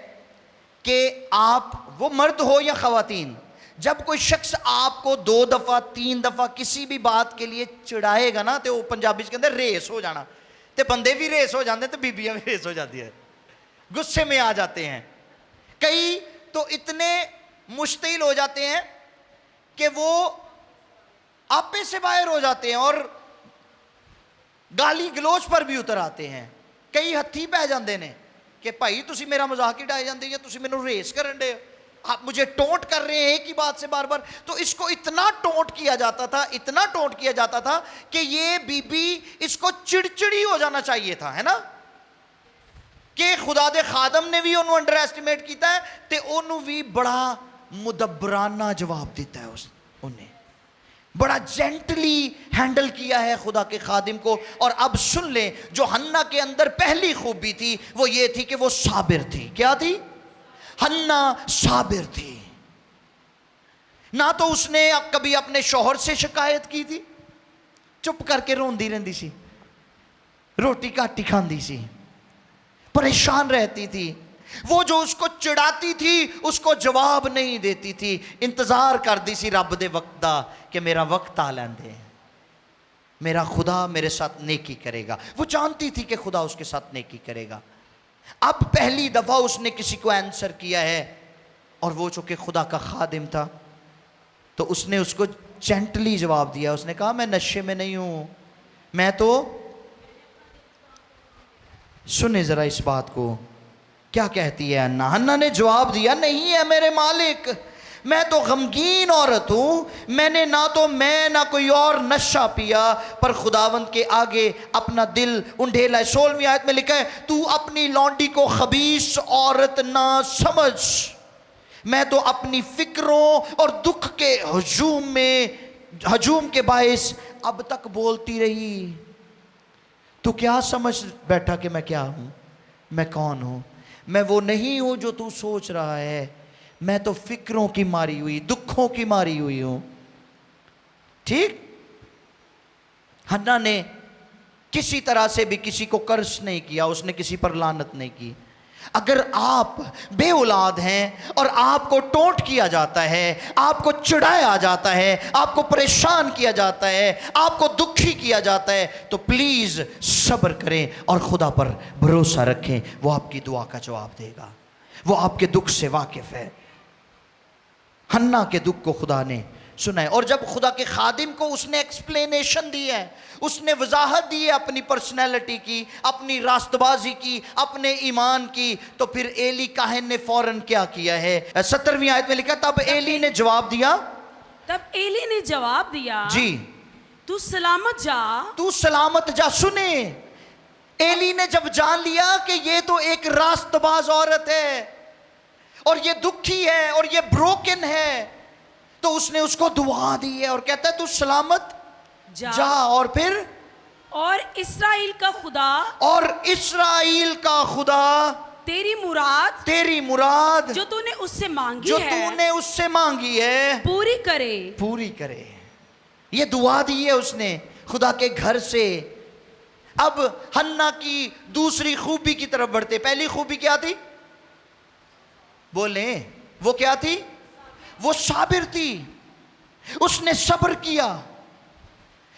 Speaker 1: कि आप वो मर्द हो या ख़वातीन, जब कोई शख्स आपको 2 दफ़ा 3 दफ़ा किसी भी बात के लिए चिढ़ाएगा ना, तो वो पंजाबी के अंदर रेस हो जाना, तो बंदे भी रेस हो जाते हैं, तो बीबियां भी रेस हो जाती है, गुस्से में आ जाते हैं। कई तो इतने मुश्तिल हो जाते हैं कि वो आपे से बाहर हो जाते हैं और गाली गलोच पर भी उतर आते हैं। कई हत्थी पै जाते हैं कि भाई तुसी मेरा मजाक ही डाए जाते हैं, तुसी मैनू रेस करन दे, आप मुझे टोंट कर रहे हैं एक ही बात से बार बार। तो इसको इतना टोंट किया जाता था, इतना टोंट किया जाता था कि ये बीबी, इसको चिड़चिड़ी हो जाना चाहिए था, है ना, कि खुदा दे खादम ने भी उन्होंने अंडर एस्टिमेट किया है, तो उन्होंने भी बड़ा मुदब्बराना जवाब देता है। उन्हें बड़ा जेंटली हैंडल किया है खुदा के खादिम को। और अब सुन लें, जो हन्ना के अंदर पहली खूबी थी वो ये थी कि वो साबिर थी। क्या थी? हन्ना साबिर थी। ना तो उसने कभी अपने शौहर से शिकायत की थी, चुप करके रोंदी रहती सी, रोटी घट ही खाती सी, परेशान रहती थी। वो जो उसको चिढ़ाती थी उसको जवाब नहीं देती थी, इंतजार करती सी रब दे वक्त दा कि मेरा वक्त आ लैंदे, मेरा खुदा मेरे साथ नेकी करेगा। वो जानती थी कि खुदा उसके साथ नेकी करेगा। अब पहली दफा उसने किसी को आंसर किया है, और वो चूंकि खुदा का खादिम था तो उसने उसको जेंटली जवाब दिया। उसने कहा मैं नशे में नहीं हूं, मैं तो, सुने जरा इस बात को, क्या कहती है हन्ना? हन्ना ने जवाब दिया, नहीं है मेरे मालिक, मैं तो गमगीन औरत हूं, मैंने ना तो मैं ना कोई और नशा पिया, पर खुदावंद के आगे अपना दिल उंडेला है। 16वीं आयत में लिखा है, तू अपनी लौंडी को खबीस औरत ना समझ, मैं तो अपनी फिक्रों और दुख के हजूम के बायस अब तक बोलती रही। तू क्या समझ बैठा कि मैं क्या हूं, मैं कौन हूं? मैं वो नहीं हूं जो तू सोच रहा है, मैं तो फिक्रों की मारी हुई, दुखों की मारी हुई हूं। ठीक? हन्ना ने किसी तरह से भी किसी को कर्ज नहीं किया, उसने किसी पर लानत नहीं की। अगर आप बे औलाद हैं और आपको टोंट किया जाता है, आपको चिढ़ाया जाता है, आपको परेशान किया जाता है, आपको दुखी किया जाता है, तो प्लीज़ सब्र करें और खुदा पर भरोसा रखें। वो आपकी दुआ का जवाब देगा, वो आपके दुख से वाकिफ़ है। हन्ना के दुख को खुदा ने सुना है, और जब खुदा के खादिम को उसने एक्सप्लेनेशन दी है, उसने वजाहत दी है अपनी पर्सनैलिटी की, अपनी रास्तबाजी की, अपने ईमान की, तो फिर एली काहिन ने फौरन क्या किया है? 17वीं आयत में लिखा, तब एली ने जवाब दिया,
Speaker 2: तब एली ने जवाब दिया,
Speaker 1: जी,
Speaker 2: तू सलामत जा,
Speaker 1: तू सलामत जा। सुने, एली ने जब जान लिया कि ये तो एक रास्तबाज औरत है और ये दुखी है और ये ब्रोकन है, तो उसने उसको दुआ दी है और कहता है तू सलामत जा। और फिर
Speaker 2: और इस्राएल का खुदा,
Speaker 1: और इस्राएल का खुदा
Speaker 2: तेरी मुराद
Speaker 1: जो
Speaker 2: तूने उससे मांगी
Speaker 1: जो
Speaker 2: है,
Speaker 1: तूने उससे मांगी है
Speaker 2: पूरी करे।
Speaker 1: पूरी करे। ये दुआ दी है उसने खुदा के घर से। अब हन्ना की दूसरी खूबी की तरफ बढ़ते। पहली खूबी क्या थी? बोले, वो क्या थी? वो साबिर थी। उसने सब्र किया।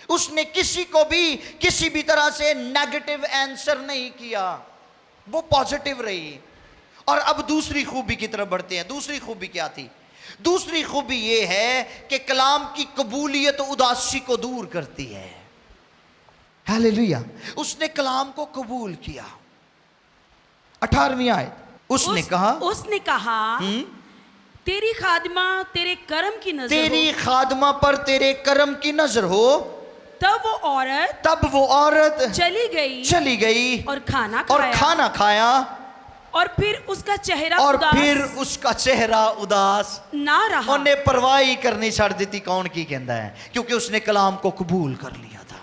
Speaker 1: उसने किसी को भी किसी भी तरह से नेगेटिव आंसर नहीं किया, वो पॉजिटिव रही। और अब दूसरी खूबी की तरफ बढ़ते हैं। दूसरी खूबी क्या थी? दूसरी खूबी ये है कि कलाम की कबूलियत उदासी को दूर करती है। हालेलुया। उसने कलाम को कबूल किया। 18वीं आयत, उसने कहा
Speaker 2: तेरी खादिमा तेरे कर्म की नजर
Speaker 1: तेरी खादमा पर तेरे कर्म की नजर हो। तब वो औरत चली गई
Speaker 2: और खाना
Speaker 1: खाया
Speaker 2: और फिर उसका चेहरा
Speaker 1: उदास
Speaker 2: ना रहा।
Speaker 1: उन्हें परवाही करनी छड़ दी। कौन की कहता है? क्योंकि उसने कलाम को कबूल कर लिया था।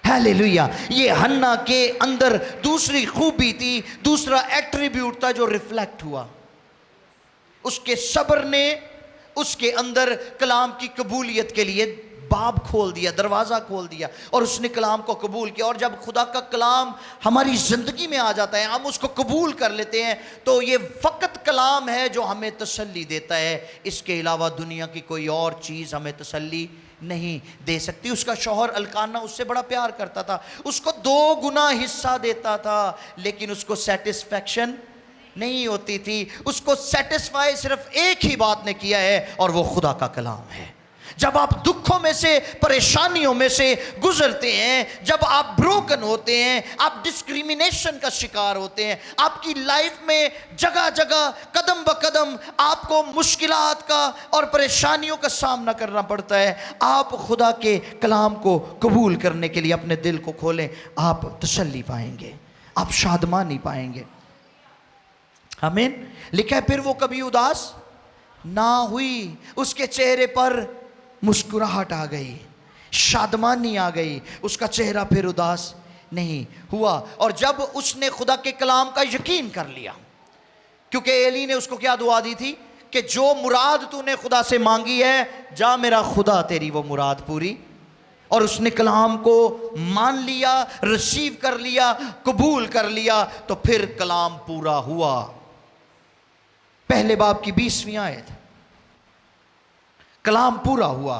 Speaker 1: हालेलुया। ये हन्ना के अंदर दूसरी खूबी थी, दूसरा एट्रीब्यूट था जो रिफ्लेक्ट हुआ। उसके सब्र ने उसके अंदर कलाम की कबूलियत के लिए बाब खोल दिया, दरवाज़ा खोल दिया, और उसने कलाम को कबूल किया। और जब खुदा का कलाम हमारी ज़िंदगी में आ जाता है, हम उसको कबूल कर लेते हैं, तो ये फ़कत कलाम है जो हमें तसल्ली देता है। इसके अलावा दुनिया की कोई और चीज़ हमें तसल्ली नहीं दे सकती। उसका शौहर अल्काना उससे बड़ा प्यार करता था, उसको 2 गुना हिस्सा देता था, लेकिन उसको सेटिस्फैक्शन नहीं होती थी। उसको सेटिस्फाई सिर्फ एक ही बात ने किया है, और वो खुदा का कलाम है। जब आप दुखों में से, परेशानियों में से गुजरते हैं, जब आप ब्रोकन होते हैं, आप डिस्क्रिमिनेशन का शिकार होते हैं, आपकी लाइफ में जगह जगह कदम ब कदम आपको मुश्किलात का और परेशानियों का सामना करना पड़ता है, आप खुदा के कलाम को कबूल करने के लिए अपने दिल को खोलें, आप तसल्ली पाएंगे, आप शादमानी पाएंगे। आमीन। लिखा है फिर वो कभी उदास ना हुई, उसके चेहरे पर मुस्कुराहट आ गई, शादमानी आ गई, उसका चेहरा फिर उदास नहीं हुआ। और जब उसने खुदा के कलाम का यकीन कर लिया, क्योंकि एली ने उसको क्या दुआ दी थी कि जो मुराद तूने खुदा से मांगी है, जा मेरा खुदा तेरी वो मुराद पूरी। और उसने कलाम को मान लिया, रिसीव कर लिया, कबूल कर लिया, तो फिर कलाम पूरा हुआ। पहले बाब की 20वीं आयत, कलाम पूरा हुआ।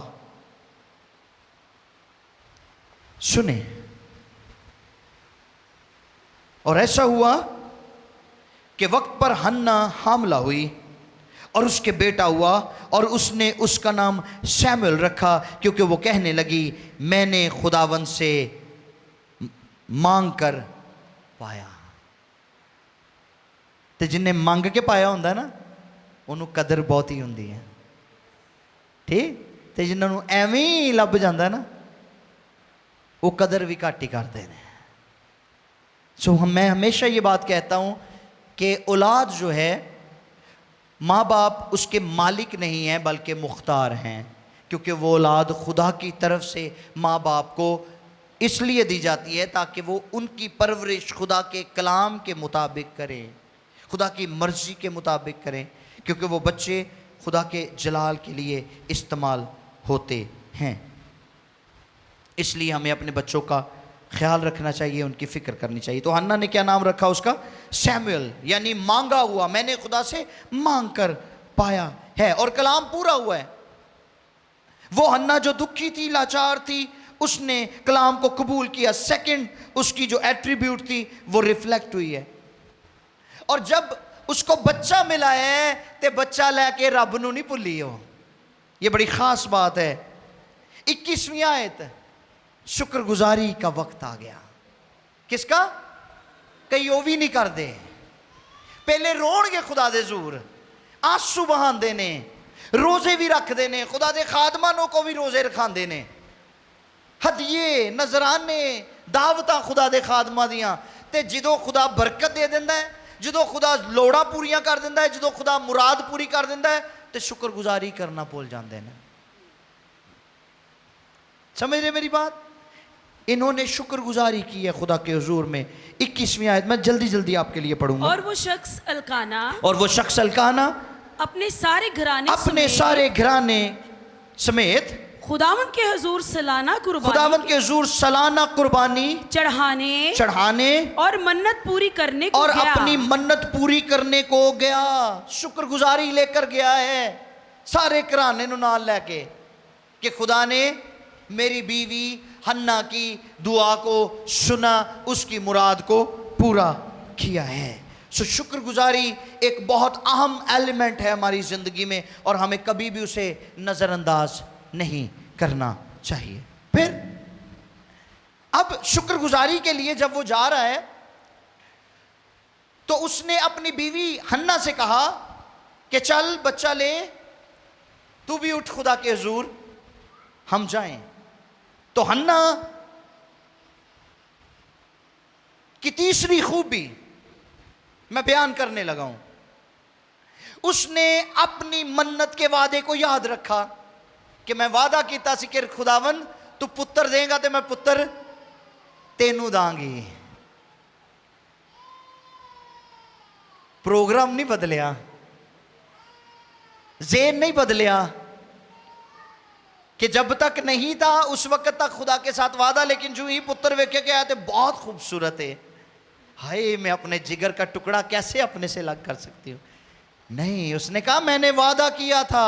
Speaker 1: सुने, और ऐसा हुआ कि वक्त पर हन्ना हामला हुई और उसके बेटा हुआ, और उसने उसका नाम सैमुएल रखा, क्योंकि वो कहने लगी मैंने खुदावन से मांग कर पाया। तो जिन्हें मांग के पाया होंदा ना, उन्होंने कदर बहुत ही होंदी है। ठीक। तो जिन्होंने एवं ही लभ जाता ना, वो कदर भी घट ही करते हैं। सो मैं हमेशा ये बात कहता हूँ कि औलाद जो है, माँ बाप उसके मालिक नहीं हैं बल्कि मुख्तार हैं, क्योंकि वो औलाद खुदा की तरफ से माँ बाप को इसलिए दी जाती है ताकि वो उनकी परवरिश खुदा के कलाम के मुताबिक करें, खुदा की मर्ज़ी के मुताबिक करें, क्योंकि वो बच्चे खुदा के जलाल के लिए इस्तेमाल होते हैं। इसलिए हमें अपने बच्चों का ख्याल रखना चाहिए, उनकी फ़िक्र करनी चाहिए। तो हन्ना ने क्या नाम रखा उसका? सैमुएल, यानी मांगा हुआ, मैंने खुदा से मांग कर पाया है। और कलाम पूरा हुआ है। वो हन्ना जो दुखी थी, लाचार थी, उसने कलाम को कबूल किया। सेकंड, उसकी जो एट्रीब्यूट थी वो रिफ्लेक्ट हुई है। और जब उसको बच्चा मिला है तो बच्चा लैके रब नूं नहीं भुल्ली हो। ये बड़ी खास बात है। 21वीं आयत, शुक्रगुजारी का वक्त आ गया। किसका? कई वो भी नहीं करते। पहले रोणगे खुदा दे जूर, आंसू बहांदे ने, रोजे भी रखते ने, खुदा दे खादमानों को भी रोजे रखांदे ने, ਹਦੀਏ ਨਜ਼ਰਾਨੇ ਦਾਵਤਾਂ ਖੁਦਾ ਦੇ ਖਾਦਮਾਂ ਦੀਆਂ। ਤੇ ਜਦੋਂ ਖੁਦਾ ਬਰਕਤ ਦੇ ਦਿੰਦਾ ਹੈ, ਜਦੋਂ ਖੁਦਾ ਲੋੜਾਂ ਪੂਰੀਆਂ ਕਰ ਦਿੰਦਾ ਹੈ, ਜਦੋਂ ਖੁਦਾ ਮੁਰਾਦ ਪੂਰੀ ਕਰ ਦਿੰਦਾ ਹੈ, ਤੇ ਸ਼ੁਕਰਗੁਜ਼ਾਰੀ ਕਰਨਾ ਭੁੱਲ ਜਾਂਦੇ ਨੇ। समझ रहे मेरी बात? इन्होंने शुक्रगुजारी की है खुदा के हुजूर में। 21वीं आयत मैं जल्दी जल्दी आपके लिए पढ़ूंगा।
Speaker 2: और वो शख्स अल्काना
Speaker 1: और वो शख्स अल्काना
Speaker 2: अपने सारे घराने
Speaker 1: अपने सारे घराने समेत
Speaker 2: खुदावंद के हुजूर सालाना
Speaker 1: खुदावंद के हुजूर सालाना कुर्बानी चढ़ाने
Speaker 2: और मन्नत पूरी करने को
Speaker 1: और
Speaker 2: गया।
Speaker 1: अपनी मन्नत पूरी करने को गया। शुक्रगुजारी लेकर गया है सारे घराने नु नाल लेके कि खुदा ने मेरी बीवी हन्ना की दुआ को सुना, उसकी मुराद को पूरा किया है। सो शुक्रगुजारी एक बहुत अहम एलिमेंट है हमारी ज़िंदगी में और हमें कभी भी उसे नज़रअंदाज नहीं करना चाहिए। फिर अब शुक्रगुजारी के लिए जब वो जा रहा है तो उसने अपनी बीवी हन्ना से कहा कि चल बच्चा ले, तू भी उठ खुदा के हुजूर, हम जाएं। तो हन्ना की तीसरी खूबी मैं बयान करने लगा हूं। उसने अपनी मन्नत के वादे को याद रखा कि मैं वादा कीता सी कि खुदावन तू पुत्र देगा तो मैं पुत्र तेनू दांगी। प्रोग्राम नहीं बदलिया, ज़ेन नहीं बदलिया कि जब तक नहीं था उस वक्त तक खुदा के साथ वादा, लेकिन जो ही पुत्र वेखे के आया तो बहुत खूबसूरत है, हाय मैं अपने जिगर का टुकड़ा कैसे अपने से अलग कर सकती हूँ। नहीं, उसने कहा मैंने वादा किया था।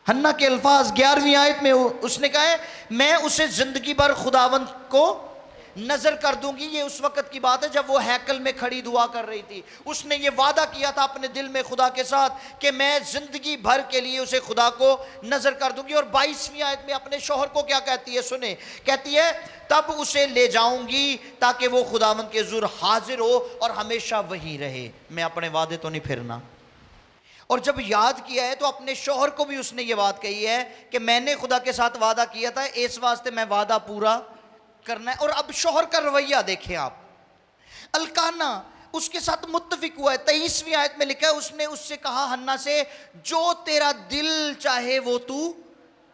Speaker 1: हन्ना के अल्फाज 11वीं आयत में उसने कहा है मैं उसे जिंदगी भर खुदावंद को नजर कर दूंगी। ये उस वक्त की बात है जब वो हैकल में खड़ी दुआ कर रही थी। उसने ये वादा किया था अपने दिल में खुदा के साथ कि मैं जिंदगी भर के लिए उसे खुदा को नजर कर दूंगी। और 22वीं आयत में अपने शौहर को क्या कहती है सुने, कहती है तब उसे ले जाऊंगी ताकि वो खुदावंद के हुजूर हाजिर हो और हमेशा वही रहे। मैं अपने वादे तो नहीं फिरना। और जब याद किया है तो अपने शौहर को भी उसने ये बात कही है कि मैंने खुदा के साथ वादा किया था, इस वास्ते मैं वादा पूरा करना है। और अब शौहर का रवैया देखें आप। अल्काना उसके साथ मुत्तफिक हुआ है। 23वीं आयत में लिखा है उसने उससे कहा हन्ना से जो तेरा दिल चाहे वो तू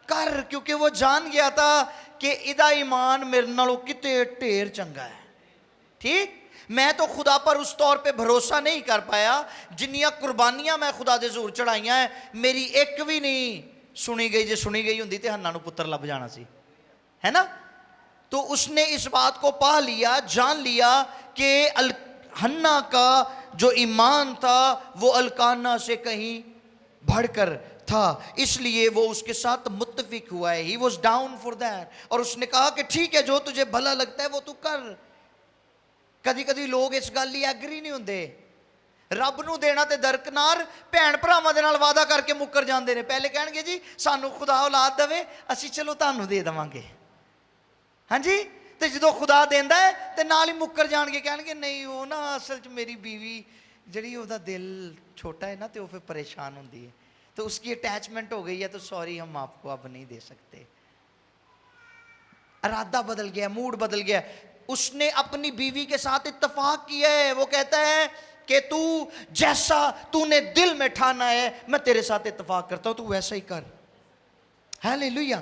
Speaker 1: कर, क्योंकि वो जान गया था कि इदा ईमान मेरे नालों किते ढेर चंगा है। ठीक, मैं तो खुदा पर उस तौर पे भरोसा नहीं कर पाया जिन्नियां कुर्बानियां मैं खुदा दे हजूर चढ़ाइयां है, मेरी एक भी नहीं सुनी गई। जे सुनी गई हुंदी ते हन्ना नूं पुत्र लभ जाना सी, है ना। तो उसने इस बात को पा लिया, जान लिया कि हन्ना का जो ईमान था वो अल्काना से कहीं बढ़कर था, इसलिए वो उसके साथ मुत्तफिक हुआ है। He was down for that. और उसने कहा कि ठीक है जो तुझे भला लगता है वो तू कर। कदी कदी लोग इस गल ही एग्री नहीं होंदे। रब नूं देना ते दरकनार भैन भरावां दे नाल वादा करके मुकर जांदे ने। पहले कहणगे जी सानू खुदा औलाद देवे, असीं चलो तुहानू दे देवांगे, हाँ जी। तो जो खुदा देंदा है तो नाल ही मुकर जाणगे, कहणगे नहीं वो ना असल च मेरी बीवी जिहड़ी ओहदा दिल छोटा है ना तो फिर परेशान होंदी है, तो उसकी अटैचमेंट हो गई है, तो सॉरी हम आपको अब नहीं दे सकते। इरादा बदल गया, मूड बदल गया। उसने अपनी बीवी के साथ इत्तफाक किया है। वो कहता है कि तू जैसा तूने दिल में ठाना है मैं तेरे साथ इत्तफाक करता हूं, तू वैसा ही कर। हालेलुया,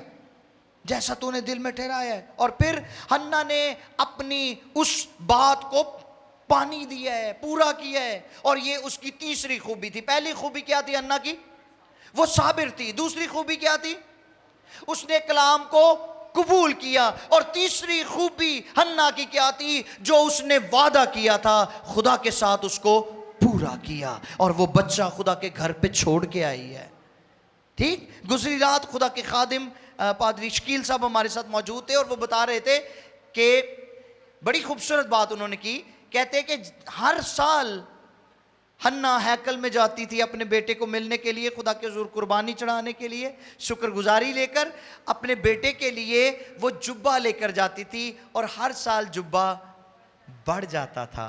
Speaker 1: जैसा तूने दिल में ठहराया है। और फिर हन्ना ने अपनी उस बात को पानी दिया है, पूरा किया है। और ये उसकी तीसरी खूबी थी। पहली खूबी क्या थी हन्ना की? वो साबिर थी। दूसरी खूबी क्या थी? उसने कलाम को कबूल किया। और तीसरी खूबी हन्ना की क्या थी? जो उसने वादा किया था खुदा के साथ उसको पूरा किया। और वो बच्चा खुदा के घर पे छोड़ के आई है। ठीक, गुजरी रात खुदा के खादिम पादरी शकील साहब हमारे साथ मौजूद थे और वो बता रहे थे कि बड़ी खूबसूरत बात उन्होंने की। कहते कि हर साल हन्ना हैकल में जाती थी अपने बेटे को मिलने के लिए, खुदा के हुजूर कुर्बानी चढ़ाने के लिए, शुक्रगुजारी लेकर। अपने बेटे के लिए वो जुब्बा लेकर जाती थी और हर साल जुब्बा बढ़ जाता था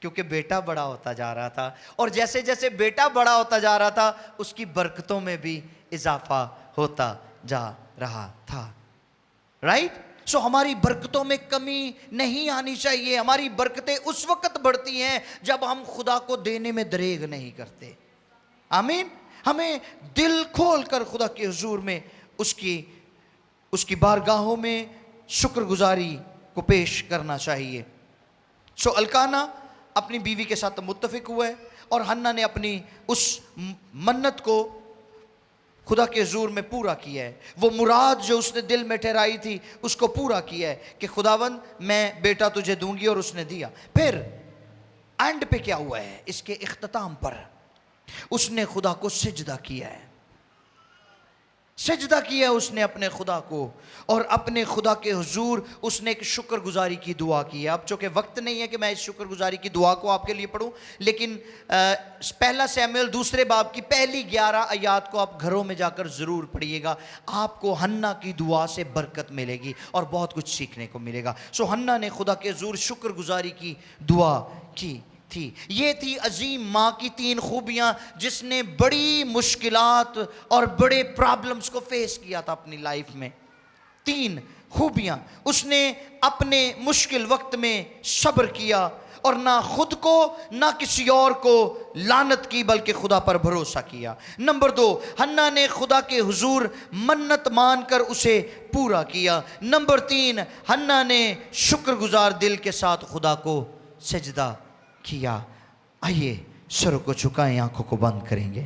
Speaker 1: क्योंकि बेटा बड़ा होता जा रहा था। और जैसे जैसे बेटा बड़ा होता जा रहा था उसकी बरकतों में भी इजाफा होता जा रहा था। राइट? सो हमारी बरकतों में कमी नहीं आनी चाहिए। हमारी बरकतें उस वक्त बढ़ती हैं जब हम खुदा को देने में दरेग नहीं करते। आमीन। हमें दिल खोल कर खुदा के हुजूर में उसकी बारगाहों में शुक्रगुजारी को पेश करना चाहिए। सो अल्काना अपनी बीवी के साथ मुत्तफिक हुआ है और हन्ना ने अपनी उस मन्नत को खुदा के हुजूर में पूरा किया है। वो मुराद जो उसने दिल में ठहराई थी उसको पूरा किया है कि खुदावंद मैं बेटा तुझे दूंगी, और उसने दिया। फिर एंड पे क्या हुआ है? इसके इख्तिताम पर उसने खुदा को सिजदा किया है। सजदा किया उसने अपने खुदा को, और अपने खुदा के हुजूर उसने एक शुक्रगुजारी की दुआ की है। अब चूँकि वक्त नहीं है कि मैं इस शुक्रगुजारी की दुआ को आपके लिए पढ़ूं, लेकिन पहला सैमुएल 2 बाब की पहली 11 आयात को आप घरों में जाकर ज़रूर पढ़िएगा। आपको हन्ना की दुआ से बरकत मिलेगी और बहुत कुछ सीखने को मिलेगा। सो हन्ना ने खुदा के हुजूर शुक्रगुजारी की दुआ की थी। ये थी अजीम माँ की 3 खूबियाँ जिसने बड़ी मुश्किलात और बड़े प्रॉब्लम्स को फेस किया था अपनी लाइफ में। 3 खूबियाँ, उसने अपने मुश्किल वक्त में सब्र किया और ना खुद को ना किसी और को लानत की, बल्कि खुदा पर भरोसा किया। नंबर 2, हन्ना ने खुदा के हुजूर मन्नत मानकर उसे पूरा किया। नंबर 3, हन्ना ने शुक्रगुजार दिल के साथ खुदा को सजदा किया। आइए सरों को झुकाएं, आंखों को बंद करेंगे।